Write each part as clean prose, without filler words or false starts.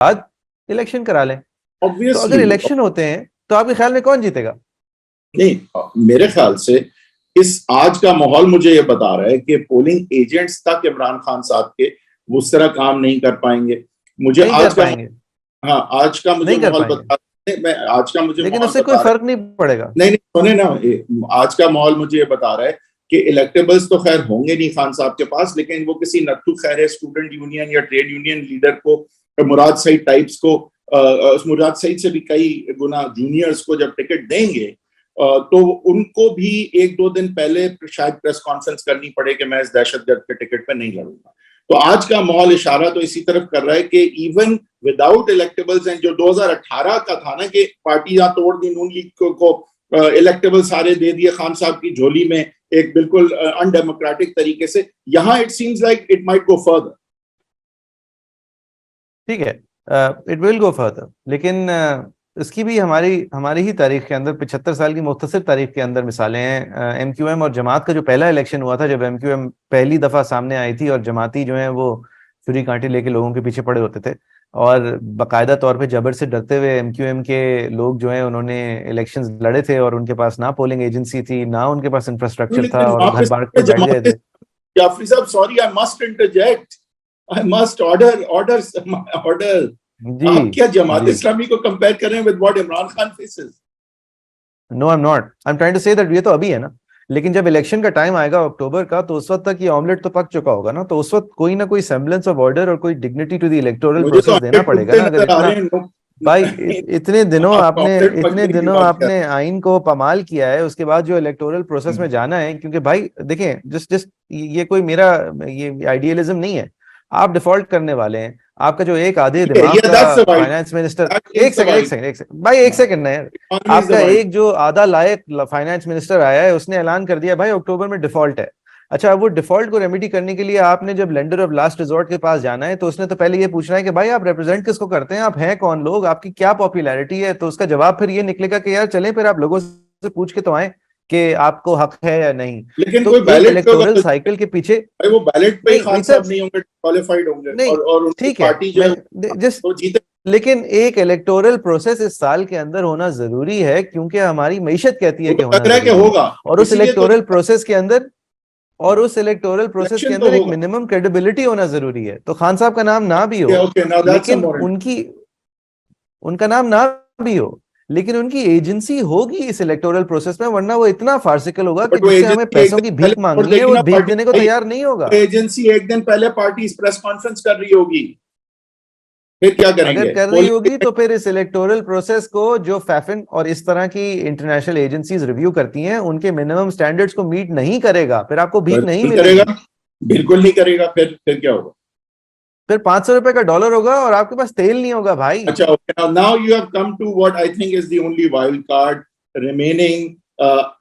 बाद इलेक्शन करा लें। तो अगर ऑब्वियसली इलेक्शन होते हैं तो आपके ख्याल में कौन जीतेगा? नहीं, मेरे ख्याल से इस आज का माहौल मुझे ये बता रहा है कि पोलिंग एजेंट्स तक इमरान खान साहब के वो उस तरह काम नहीं कर पाएंगे। मुझे नहीं आज कर का पाएंगे, हाँ आज का मुझे नहीं कर माहौल पाएंगे, बता मैं आज का मुझे लेकिन माहौल उससे कोई बता रहा फर्क नहीं पड़ेगा। है। नहीं नहीं सुने ना, आज का माहौल मुझे ये बता रहा है कि इलेक्टेबल्स तो खैर होंगे नहीं खान साहब के पास, लेकिन वो किसी नत्थु खैर स्टूडेंट यूनियन या ट्रेड यूनियन लीडर को, मुराद सईद टाइप्स को, मुराद सईद से भी कई गुना जूनियर्स को जब टिकट देंगे तो उनको भी एक दो दिन पहले शायद प्रेस कॉन्फ्रेंस करनी पड़े कि मैं इस दहशतगर्द के टिकट पे नहीं लड़ूंगा। तो आज का माहौल इशारा तो इसी तरफ कर रहा है कि इवन विदाउट इलेक्टेबल्स एंड जो 2018 का था ना कि पार्टी यहाँ तोड़ दी, नून लीग को इलेक्टेबल सारे दे दिए खान साहब की झोली में एक बिल्कुल अनडेमोक्रेटिक तरीके से, यहाँ it seems like it might go further. ठीक है, इट विल गो फर्दर, लेकिन इसकी भी हमारी ही तारीख के अंदर 75 साल की मुख्तसर तारीख के अंदर मिसालें हैं। एमक्यूएम और जमात का जो पहला इलेक्शन हुआ था, जब एमक्यूएम पहली दफा सामने आई थी और जमाती जो है वो छुरी कांटे लेके लोगों के पीछे पड़े होते थे, और बाकायदा तौर पे जबर से डरते हुए एमक्यूएम के लोग जो है उन्होंने इलेक्शंस लड़े थे, और उनके पास ना पोलिंग एजेंसी थी, ना उनके पास इंफ्रास्ट्रक्चर था, और घर बांट के बैठ गए थे। जाफरी साहब sorry, I must interject, I must order. जी आप क्या जमात जी, इस्लामी को कंपेयर कर रहे हैं with what Imran Khan faces? No I am not, I am trying to say that ये तो अभी है ना, लेकिन जब इलेक्शन का टाइम आएगा अक्टूबर का, तो उस वक्त तक ये ऑमलेट तो पक चुका होगा ना, तो उस वक्त कोई ना कोई सेम्बलेंस ऑफ ऑर्डर और कोई डिग्निटी टू द इलेक्टोरल मुझे तो प्रोसेस देना पड़ेगा ना। अगर नजर आ इतना रहे हैं भाई आप ऑमलेट इतने पकने की दिनों बात कर आपने आइन को पमाल किया है, उसके बाद जो इलेक्टोरल प्रोसेस में जाना है, क्योंकि भाई देखें, जस्ट जस्ट ये कोई मेरा ये आइडियलिज्म नहीं है, आप डिफॉल्ट करने वाले हैं। आपका जो एक आधे दिमाग yeah, that's का the vibe. Finance minister, That is एक the सेकंड एक vibe. सेकंड एक सेकंड भाई, एक सेकंड ना यार, Economy is the आपका vibe. एक जो आधा लायक फाइनेंस मिनिस्टर आया है, उसने ऐलान कर दिया भाई अक्टूबर में डिफॉल्ट है। अच्छा, अब वो डिफॉल्ट को रेमेडी करने के लिए आपने जब लेंडर ऑफ लास्ट रिजॉर्ट के पास जाना है, तो उसने तो पहले ये पूछना है कि भाई आप रिप्रेजेंट किसको करते हैं, आप हैं कौन लोग, आपकी क्या पॉपुलैरिटी है। तो उसका जवाब फिर ये निकलेगा कि यार चलें फिर आप लोगों से पूछ के तो आए कि आपको हक है या नहीं। लेकिन तो कोई एक बैलेट पे इलेक्टोरल साइकिल के पीछे, भाई वो बैलेट पे ही नहीं खान सर, साहब नहीं होंगे, क्वालिफाइड होंगे नहीं और उनकी ठीक है, पार्टी जो मैं है जिस तो जीते। लेकिन एक इलेक्टोरल प्रोसेस इस साल के अंदर होना जरूरी है, क्योंकि हमारी मईशत कहती है वो कि तो होना लग रहा है कि जरूरी है। होगा, और उस इसीलिए तो इलेक्टोरल प्रोसेस के अंदर इलेक्शन तो एक होगा। मिनिमम क्रेडिबिलिटी होना जरूरी है। तो खान साहब का नाम ना भी हो, ओके, नाउ दैट्स अ लेकिन मोरल। उनका नाम ना भी हो, लेकिन उनकी एजेंसी होगी इस इलेक्टोरल प्रोसेस में, वरना वो इतना फार्सिकल होगा कि बट वो जिससे हमें एजेंसी एक पैसों दिन की पहले भीख छोड़ मांगनी है, देगी वो ना भीख पार्टी, देने को तैयार नहीं होगा। एजेंसी एक दिन पहले पार्टी प्रेस कॉन्फ्रेंस कर रही होगी, फिर क्या अगर करेंगे? कर रही होगी तो फिर इस इलेक्टोरल प्रोसेस को जो फैफिन और इस तरह की इंटरनेशनल एजेंसीज रिव्यू करती हैं, उनके मिनिमम स्टैंडर्ड्स को मीट नहीं करेगा, फिर आपको भीख नहीं करेगा, मिलेगी। बिल्कुल नहीं करेगा। फिर क्या होगा? फिर 500 रुपए का डॉलर होगा और आपके पास तेल नहीं होगा भाई। अच्छा, okay. Now you have come to what I think is the only wild card remaining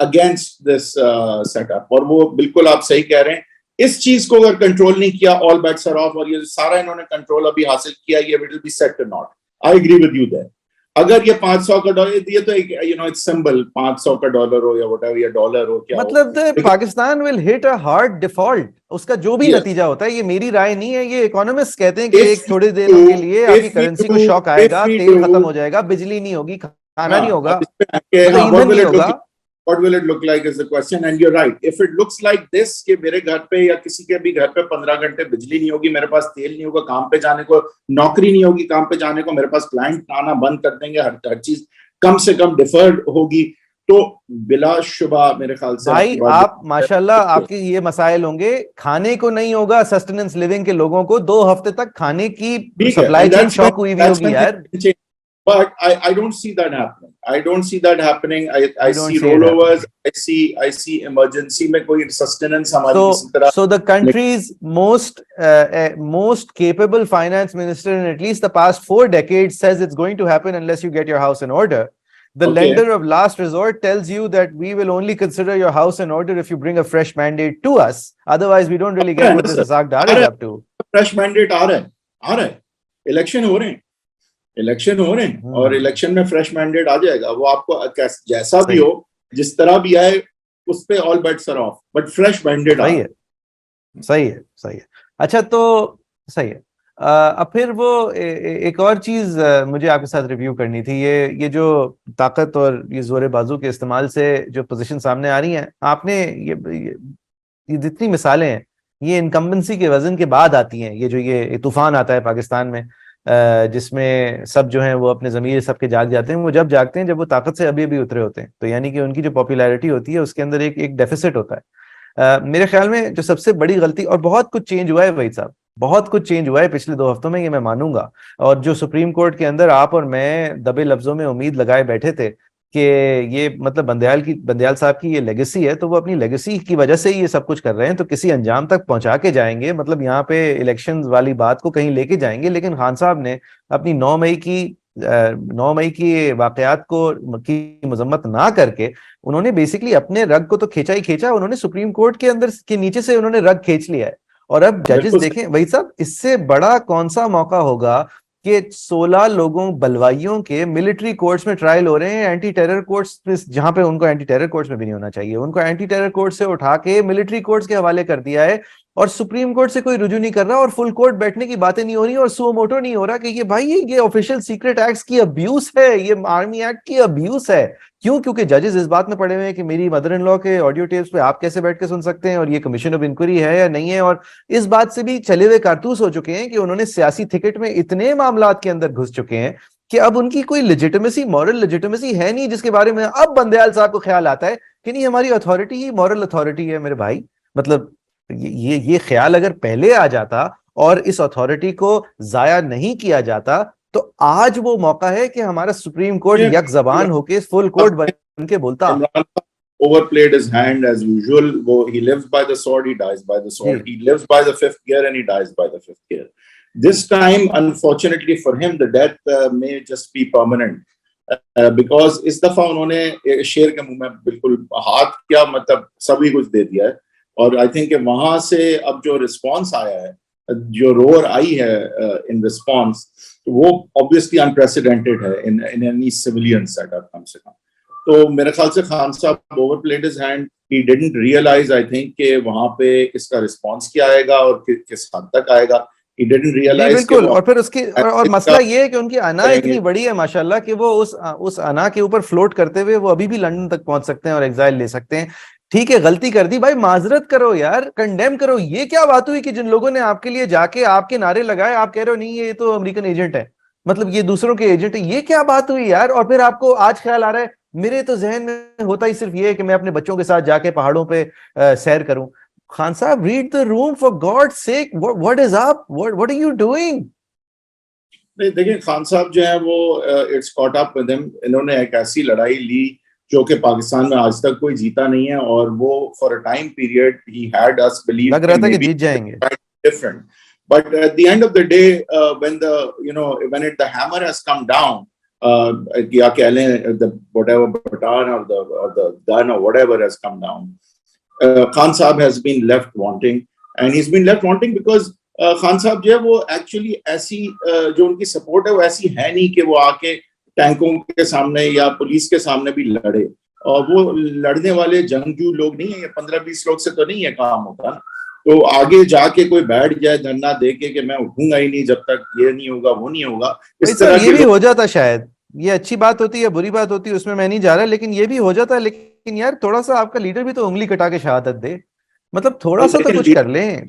against this setup, और वो बिल्कुल आप सही कह रहे हैं। इस चीज को अगर कंट्रोल नहीं किया, ऑल बेट्स आर ऑफ, और ये सारा इन्होंने कंट्रोल अभी हासिल किया, ये will be set to not. I agree with you there. अगर ये 500 का डॉलर, ये तो एक इट्स सिंबल, 500 का डॉलर हो या व्हाटएवर, या डॉलर हो क्या मतलब हो, Pakistan will hit a hard default, उसका जो भी नतीजा होता है। ये मेरी राय नहीं है, ये इकोनॉमिस्ट कहते हैं कि एक थोड़ी देर के लिए आपकी करेंसी को शॉक आएगा, तेल खत्म हो जाएगा, बिजली नहीं होगी, खाना नहीं होगा, मतलब ईंधन नहीं होगा। What will it look like is the question, and you're right. If it looks like this कि मेरे घर पे या किसी के भी घर पे 15 घंटे बिजली नहीं होगी, मेरे पास तेल नहीं होगा, काम पे जाने को नौकरी नहीं होगी, काम पे जाने को मेरे पास क्लाइंट आना बंद कर देंगे, हर चीज कम से कम डिफर्ड होगी, तो बिलाशुबा मेरे ख्याल से भाई आप माशाल्लाह, आपके ये मसाइल होंगे, खाने को नहीं होगा, सस्टेनेंस लिविंग के लोगों को 2 हफ्ते तक खाने की सप्लाई चेन शॉक हुई होगी यार। But I don't see that happening. I don't see that happening. I see rollovers. I see emergency में कोई sustenance हमारी किसी तरह. So the country's most capable finance minister in at least the past 4 decades says it's going to happen unless you get your house in order. The lender of last resort tells you that we will only consider your house in order if you bring a fresh mandate to us. Otherwise, we don't really get what this Isaac Dar is up to. Fresh mandate आ रहा है. Election हो रहे हैं और election में fresh mandate आ जाएगा। वो आपको जैसा भी हो, जिस तरह भी आए, उस पे all bets are off, but fresh mandate सही है। अच्छा तो सही है। अब फिर वो एक और चीज मुझे आपके साथ रिव्यू करनी थी, ये जो ताकत और ये जोर बाजू के इस्तेमाल से जो पोजीशन सामने आ रही हैं, आपने ये जितनी मिसालें हैं ये इनकम्बेंसी के वजन के बाद आती हैं। ये जो ये तूफान आता है पाकिस्तान में, जिसमें सब जो हैं वो अपने ज़मीर सबके जाग जाते हैं, वो जब जागते हैं जब वो ताकत से अभी अभी उतरे होते हैं। तो यानी कि उनकी जो पॉपुलैरिटी होती है उसके अंदर एक डेफिसिट होता है। मेरे ख्याल में जो सबसे बड़ी गलती, और बहुत कुछ चेंज हुआ है वहीद साहब, बहुत कुछ चेंज हुआ है पिछले 2 हफ्तों में, ये मैं मानूंगा। और जो सुप्रीम कोर्ट के अंदर आप और मैं दबे लफ्जों में उम्मीद लगाए बैठे थे कि ये मतलब बंदयाल साहब की ये लेगेसी है, तो वो अपनी लेगेसी की वजह से ही ये सब कुछ कर रहे हैं, तो किसी अंजाम तक पहुंचा के जाएंगे, मतलब यहाँ पे इलेक्शंस वाली बात को कहीं लेके जाएंगे। लेकिन खान साहब ने अपनी 9 मई की वाकयात की मजम्मत ना करके उन्होंने बेसिकली अपने रग को तो खींचा ही खींचा, उन्होंने सुप्रीम कोर्ट के अंदर के नीचे से उन्होंने रग खींच लिया है। और अब जजेस देखें वही साहब, इससे बड़ा कौन सा मौका होगा कि 16 लोगों बलवाइयों के मिलिट्री कोर्ट्स में ट्रायल हो रहे हैं, एंटी टेरर कोर्ट्स में, जहां पे उनको एंटी टेरर कोर्ट्स में भी नहीं होना चाहिए, उनको एंटी टेरर कोर्ट से उठा के मिलिट्री कोर्ट्स के हवाले कर दिया है। और सुप्रीम कोर्ट से कोई रुजू नहीं कर रहा, और फुल कोर्ट बैठने की बातें नहीं हो रही, और सुओ मोटो नहीं हो रहा कि ये भाई ये ऑफिशियल सीक्रेट एक्ट्स की अब्यूज है, ये आर्मी एक्ट की अब्यूज है। क्यों? क्योंकि जजेस इस बात में पड़े हुए हैं कि मेरी मदर इन लॉ के ऑडियो टेप्स पे आप कैसे बैठ के सुन सकते हैं, और ये कमीशन ऑफ इंक्वायरी है या नहीं है। और इस बात से भी चले हुए कारतूस हो चुके हैं कि उन्होंने सियासी थिकेट में इतने मामलात के अंदर घुस चुके हैं कि अब उनकी कोई लेजिटिमेसी, मॉरल लेजिटिमेसी है नहीं, जिसके बारे में अब बंदयाल साहब को ख्याल आता है कि नहीं हमारी अथॉरिटी ही मॉरल अथॉरिटी है। मेरे भाई, मतलब ये ख्याल अगर पहले आ जाता और इस अथॉरिटी को जाया नहीं किया जाता, तो आज वो मौका है कि हमारा सुप्रीम कोर्ट यक जबान होके फुल कोर्ट बन के बोलता। Overplayed his hand as usual. He lives by the sword, he dies by the sword. He lives by the fifth gear and he dies by the fifth gear. This time, unfortunately for him, the death may just be permanent. Because इस दफा उन्होंने शेर के मुंह में बिल्कुल हाथ क्या मतलब सभी कुछ दे दिया है। और आई थिंक वहां से अब जो रिस्पॉन्स आया है, जो रोर आई है इन रिस्पॉन्स, वो ऑब्वियसली अनप्रेसिडेंटेड है इन एनी सिविलियन सेटअप कम से कम। तो मेरे ख्याल से खान साहब overplayed his hand. He didn't realise I think कि वहां पे इसका रिस्पॉन्स क्या आएगा और किस हद तक आएगा। He didn't realise. बिल्कुल। और फिर उसकी और मसला ये है कि उनकी अना इतनी बड़ी है माशाल्लाह कि वो उस अना के ऊपर फ्लोट करते हुए वो अभी भी लंदन तक पहुंच सकते हैं और एग्जाइल ले सकते हैं। ठीक है, गलती कर दी भाई, माजरत करो यार, कंडेम करो। ये क्या बात हुई कि जिन लोगों ने आपके लिए जाके आपके नारे लगाए, आप कह रहे हो नहीं ये तो अमेरिकन एजेंट है, मतलब ये दूसरों के एजेंट है, ये क्या बात हुई यार? और फिर आपको आज ख्याल आ रहा है। मेरे तो जहन में होता ही सिर्फ ये है कि मैं अपने बच्चों के साथ जाके पहाड़ों पे सैर करूं। खान साहब, read the room for God sake, what is up, what are you doing? नहीं देखिए, खान साहब जो है वो it's caught up with him. इन्होंने एक ऐसी लड़ाई ली जो कि पाकिस्तान में आज तक कोई जीता नहीं है, और वो for a time period he had us believe लग रहा था कि जीत जाएंगे। Different, but at the end of the day when the hammer has come down, या कह लें the whatever baton or the gun or whatever has come down, Khan Saab has been left wanting, and he's been left wanting because Khan साहब जो है वो actually ऐसी जो उनकी सपोर्ट है वो ऐसी है नहीं कि वो आके टैंकों के सामने या पुलिस के सामने भी लड़े। और वो लड़ने वाले जंगजू लोग नहीं है, ये 15-20 लोग से तो नहीं है काम होता। तो आगे जाके कोई बैठ जाए धरना दे के मैं उठूंगा ही नहीं जब तक ये नहीं होगा वो नहीं होगा, इस तरह ये भी हो जाता शायद। ये अच्छी बात होती है, बुरी बात होती है, उसमें मैं नहीं जा रहा, लेकिन ये भी हो जाता है। लेकिन यार थोड़ा सा आपका लीडर भी तो उंगली कटा के शहादत दे, मतलब थोड़ा सा तो कुछ कर लें।